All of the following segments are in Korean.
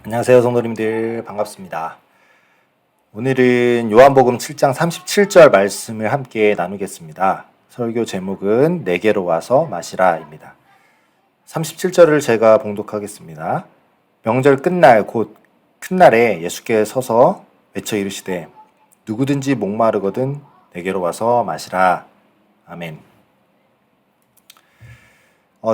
안녕하세요, 성도님들. 반갑습니다. 오늘은 요한복음 7장 37절 말씀을 함께 나누겠습니다. 설교 제목은 내게로 와서 마시라입니다. 37절을 제가 봉독하겠습니다. 명절 끝날 곧 큰날에 예수께 서서 외쳐 이르시되 누구든지 목마르거든 내게로 와서 마시라. 아멘.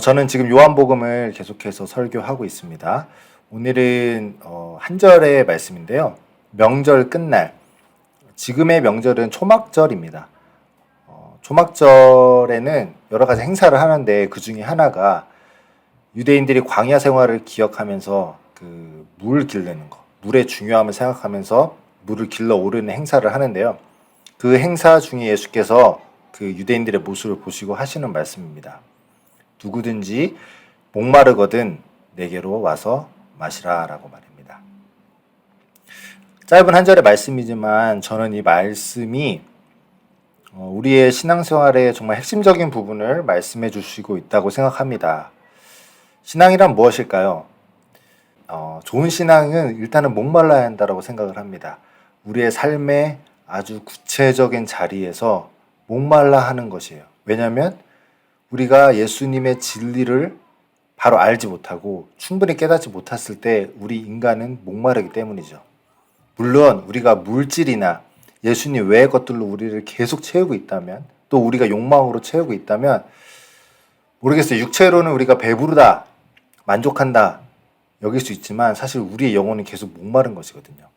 저는 지금 요한복음을 계속해서 설교하고 있습니다. 오늘은 한 절의 말씀인데요. 명절 끝날. 지금의 명절은 초막절입니다. 초막절에는 여러 가지 행사를 하는데 그 중에 하나가 유대인들이 광야 생활을 기억하면서 그 물 기르는 거, 물의 중요함을 생각하면서 물을 길러 오르는 행사를 하는데요. 그 행사 중에 예수께서 그 유대인들의 모습을 보시고 하시는 말씀입니다. 누구든지 목마르거든 내게로 와서 마시라 라고 말입니다. 짧은 한 절의 말씀이지만 저는 이 말씀이 우리의 신앙생활의 정말 핵심적인 부분을 말씀해 주시고 있다고 생각합니다. 신앙이란 무엇일까요? 좋은 신앙은 일단은 목말라야 한다고 생각을 합니다. 우리의 삶의 아주 구체적인 자리에서 목말라 하는 것이에요. 왜냐하면 우리가 예수님의 진리를 바로 알지 못하고 충분히 깨닫지 못했을 때 우리 인간은 목마르기 때문이죠. 물론 우리가 물질이나 예수님 외의 것들로 우리를 계속 채우고 있다면, 또 우리가 욕망으로 채우고 있다면 모르겠어요. 육체로는 우리가 배부르다, 만족한다 여길 수 있지만 사실 우리의 영혼은 계속 목마른 것이거든요.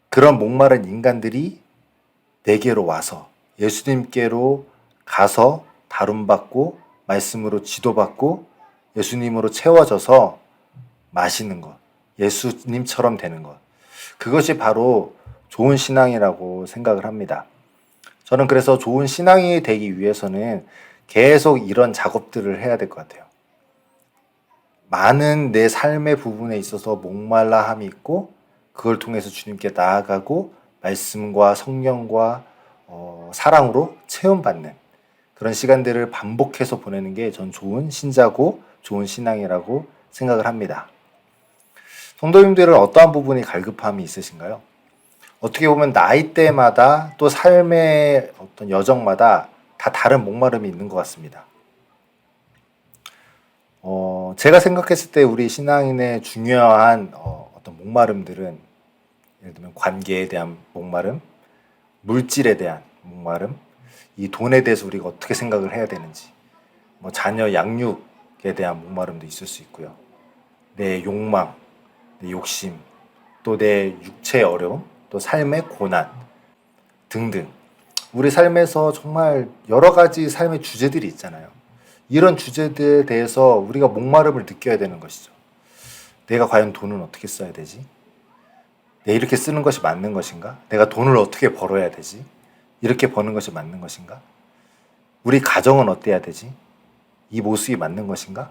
그런 목마른 인간들이 내게로 와서 예수님께로 가서 다룸받고 말씀으로 지도받고 예수님으로 채워져서 마시는 것, 예수님처럼 되는 것, 그것이 바로 좋은 신앙이라고 생각을 합니다. 저는 그래서 좋은 신앙이 되기 위해서는 계속 이런 작업들을 해야 될 것 같아요. 많은 내 삶의 부분에 있어서 목말라함이 있고 그걸 통해서 주님께 나아가고 말씀과 성령과 사랑으로 체험받는 그런 시간들을 반복해서 보내는 게 전 좋은 신자고 좋은 신앙이라고 생각을 합니다. 성도님들은 어떠한 부분이 갈급함이 있으신가요? 어떻게 보면 나이대마다 또 삶의 어떤 여정마다 다 다른 목마름이 있는 것 같습니다. 제가 생각했을 때 우리 신앙인의 중요한 어떤 목마름들은 예를 들면 관계에 대한 목마름, 물질에 대한 목마름, 이 돈에 대해서 우리가 어떻게 생각을 해야 되는지, 자녀 양육에 대한 목마름도 있을 수 있고요. 내 욕망, 내 욕심, 또 내 육체의 어려움, 또 삶의 고난 등등. 우리 삶에서 정말 여러 가지 삶의 주제들이 있잖아요. 이런 주제들에 대해서 우리가 목마름을 느껴야 되는 것이죠. 내가 과연 돈은 어떻게 써야 되지? 내가 이렇게 쓰는 것이 맞는 것인가? 내가 돈을 어떻게 벌어야 되지? 이렇게 버는 것이 맞는 것인가? 우리 가정은 어때야 되지? 이 모습이 맞는 것인가?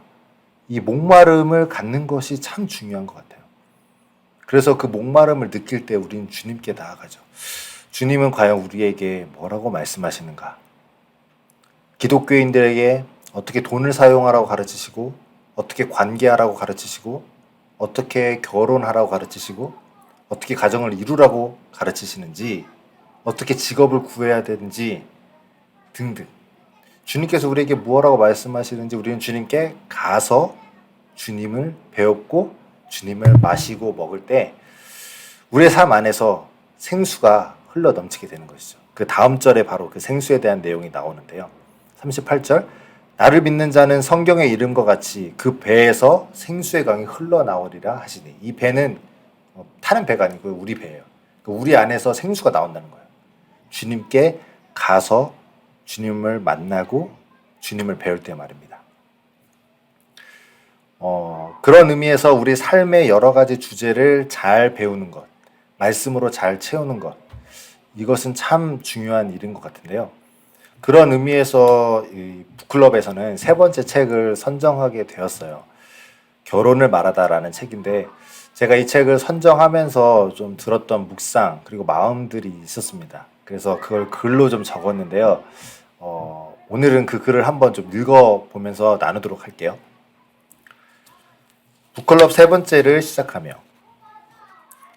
이 목마름을 갖는 것이 참 중요한 것 같아요. 그래서 그 목마름을 느낄 때 우리는 주님께 나아가죠. 주님은 과연 우리에게 뭐라고 말씀하시는가? 기독교인들에게 어떻게 돈을 사용하라고 가르치시고, 어떻게 관계하라고 가르치시고, 어떻게 결혼하라고 가르치시고, 어떻게 가정을 이루라고 가르치시는지, 어떻게 직업을 구해야 되는지 등등. 주님께서 우리에게 무엇라고 말씀하시는지 우리는 주님께 가서 주님을 배웠고 주님을 마시고 먹을 때 우리의 삶 안에서 생수가 흘러 넘치게 되는 것이죠. 그 다음 절에 바로 그 생수에 대한 내용이 나오는데요. 38절, 나를 믿는 자는 성경의 이름과 같이 그 배에서 생수의 강이 흘러나오리라 하시니, 이 배는 타는 배가 아니고 우리 배예요. 우리 안에서 생수가 나온다는 거예요. 주님께 가서 주님을 만나고 주님을 배울 때 말입니다. 그런 의미에서 우리 삶의 여러 가지 주제를 잘 배우는 것, 말씀으로 잘 채우는 것, 이것은 참 중요한 일인 것 같은데요. 그런 의미에서 이 북클럽에서는 세 번째 책을 선정하게 되었어요. 결혼을 말하다라는 책인데, 제가 이 책을 선정하면서 좀 들었던 묵상 그리고 마음들이 있었습니다. 그래서 그걸 글로 좀 적었는데요. 오늘은 그 글을 한번 좀 읽어보면서 나누도록 할게요. 북클럽 세 번째를 시작하며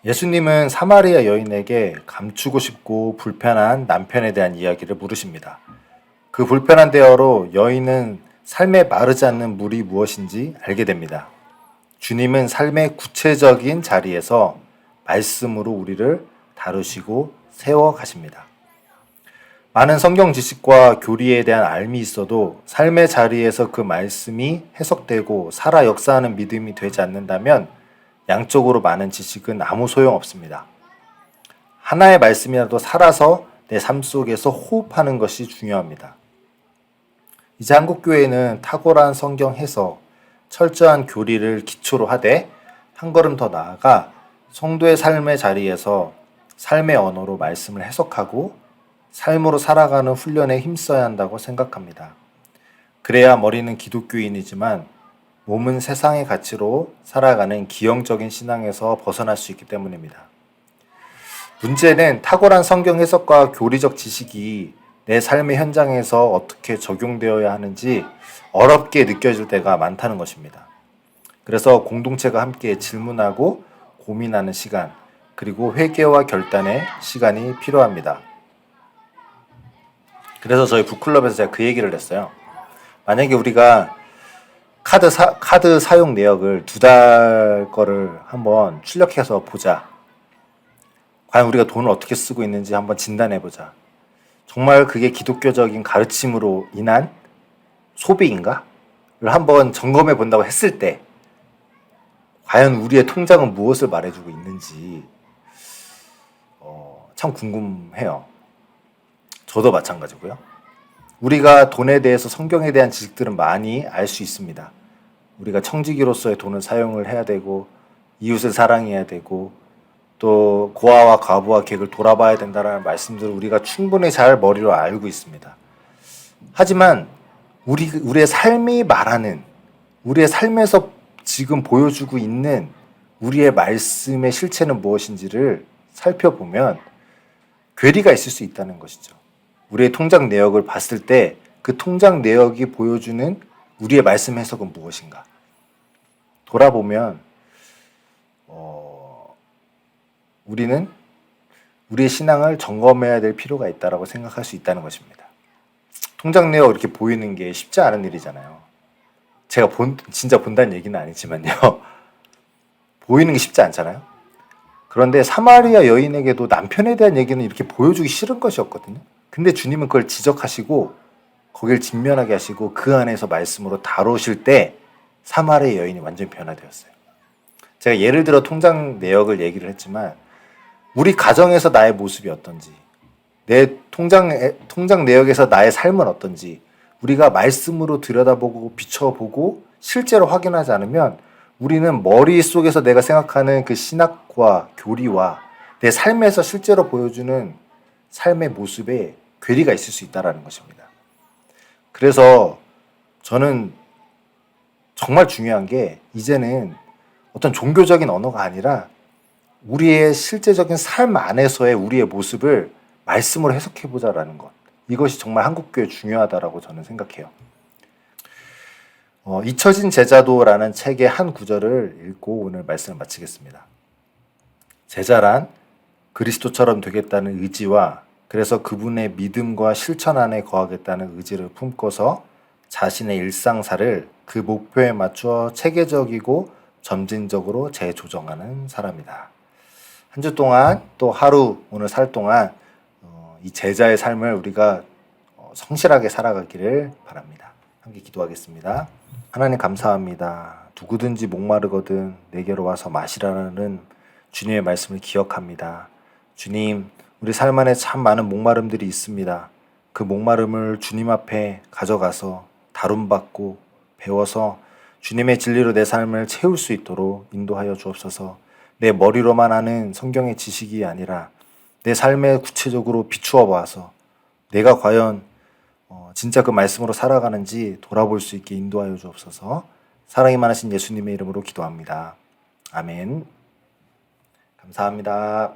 예수님은 사마리아 여인에게 감추고 싶고 불편한 남편에 대한 이야기를 물으십니다. 그 불편한 대화로 여인은 삶에 마르지 않는 물이 무엇인지 알게 됩니다. 주님은 삶의 구체적인 자리에서 말씀으로 우리를 다루시고 세워 가십니다. 많은 성경 지식과 교리에 대한 알미 있어도 삶의 자리에서 그 말씀이 해석되고 살아 역사하는 믿음이 되지 않는다면 양쪽으로 많은 지식은 아무 소용 없습니다. 하나의 말씀이라도 살아서 내 삶 속에서 호흡하는 것이 중요합니다. 이제 한국교회는 탁월한 성경 해석, 철저한 교리를 기초로 하되 한 걸음 더 나아가 성도의 삶의 자리에서 삶의 언어로 말씀을 해석하고 삶으로 살아가는 훈련에 힘써야 한다고 생각합니다. 그래야 머리는 기독교인이지만 몸은 세상의 가치로 살아가는 기형적인 신앙에서 벗어날 수 있기 때문입니다. 문제는 탁월한 성경 해석과 교리적 지식이 내 삶의 현장에서 어떻게 적용되어야 하는지 어렵게 느껴질 때가 많다는 것입니다. 그래서 공동체가 함께 질문하고 고민하는 시간, 그리고 회개와 결단의 시간이 필요합니다. 그래서 저희 북클럽에서 제가 그 얘기를 했어요. 만약에 우리가 카드 사용 내역을 2달 거를 한번 출력해서 보자. 과연 우리가 돈을 어떻게 쓰고 있는지 한번 진단해보자. 정말 그게 기독교적인 가르침으로 인한 소비인가? 를 한번 점검해 본다고 했을 때 과연 우리의 통장은 무엇을 말해주고 있는지 참 궁금해요. 저도 마찬가지고요. 우리가 돈에 대해서 성경에 대한 지식들은 많이 알 수 있습니다. 우리가 청지기로서의 돈을 사용을 해야 되고 이웃을 사랑해야 되고 또 고아와 과부와 객을 돌아봐야 된다는 말씀들을 우리가 충분히 잘 머리로 알고 있습니다. 하지만 우리의 삶이 말하는 우리의 삶에서 지금 보여주고 있는 우리의 말씀의 실체는 무엇인지를 살펴보면 괴리가 있을 수 있다는 것이죠. 우리의 통장 내역을 봤을 때 그 통장 내역이 보여주는 우리의 말씀 해석은 무엇인가? 돌아보면 우리는 우리의 신앙을 점검해야 될 필요가 있다고 생각할 수 있다는 것입니다. 통장 내역 이렇게 보이는 게 쉽지 않은 일이잖아요. 제가 진짜 본다는 얘기는 아니지만요. 보이는 게 쉽지 않잖아요. 그런데 사마리아 여인에게도 남편에 대한 얘기는 이렇게 보여주기 싫은 것이었거든요. 근데 주님은 그걸 지적하시고 거길 직면하게 하시고 그 안에서 말씀으로 다루실 때 사마리아 여인이 완전히 변화되었어요. 제가 예를 들어 통장 내역을 얘기를 했지만 우리 가정에서 나의 모습이 어떤지, 내 통장 내역에서 나의 삶은 어떤지 우리가 말씀으로 들여다보고 비춰보고 실제로 확인하지 않으면 우리는 머릿속에서 내가 생각하는 그 신학과 교리와 내 삶에서 실제로 보여주는 삶의 모습에 괴리가 있을 수 있다는 것입니다. 그래서 저는 정말 중요한 게 이제는 어떤 종교적인 언어가 아니라 우리의 실제적인 삶 안에서의 우리의 모습을 말씀으로 해석해보자라는 것. 이것이 정말 한국교회에 중요하다고 저는 생각해요. 잊혀진 제자도라는 책의 한 구절을 읽고 오늘 말씀을 마치겠습니다. 제자란 그리스도처럼 되겠다는 의지와 그래서 그분의 믿음과 실천 안에 거하겠다는 의지를 품고서 자신의 일상사를 그 목표에 맞추어 체계적이고 점진적으로 재조정하는 사람이다. 한 주 동안 또 하루 오늘 살 동안 이 제자의 삶을 우리가 성실하게 살아가기를 바랍니다. 함께 기도하겠습니다. 하나님 감사합니다. 누구든지 목마르거든 내게로 와서 마시라는 주님의 말씀을 기억합니다. 주님, 우리 삶 안에 참 많은 목마름들이 있습니다. 그 목마름을 주님 앞에 가져가서 다룸받고 배워서 주님의 진리로 내 삶을 채울 수 있도록 인도하여 주옵소서. 내 머리로만 아는 성경의 지식이 아니라 내 삶에 구체적으로 비추어 봐서 내가 과연 진짜 그 말씀으로 살아가는지 돌아볼 수 있게 인도하여 주옵소서. 사랑이 많으신 예수님의 이름으로 기도합니다. 아멘. 감사합니다.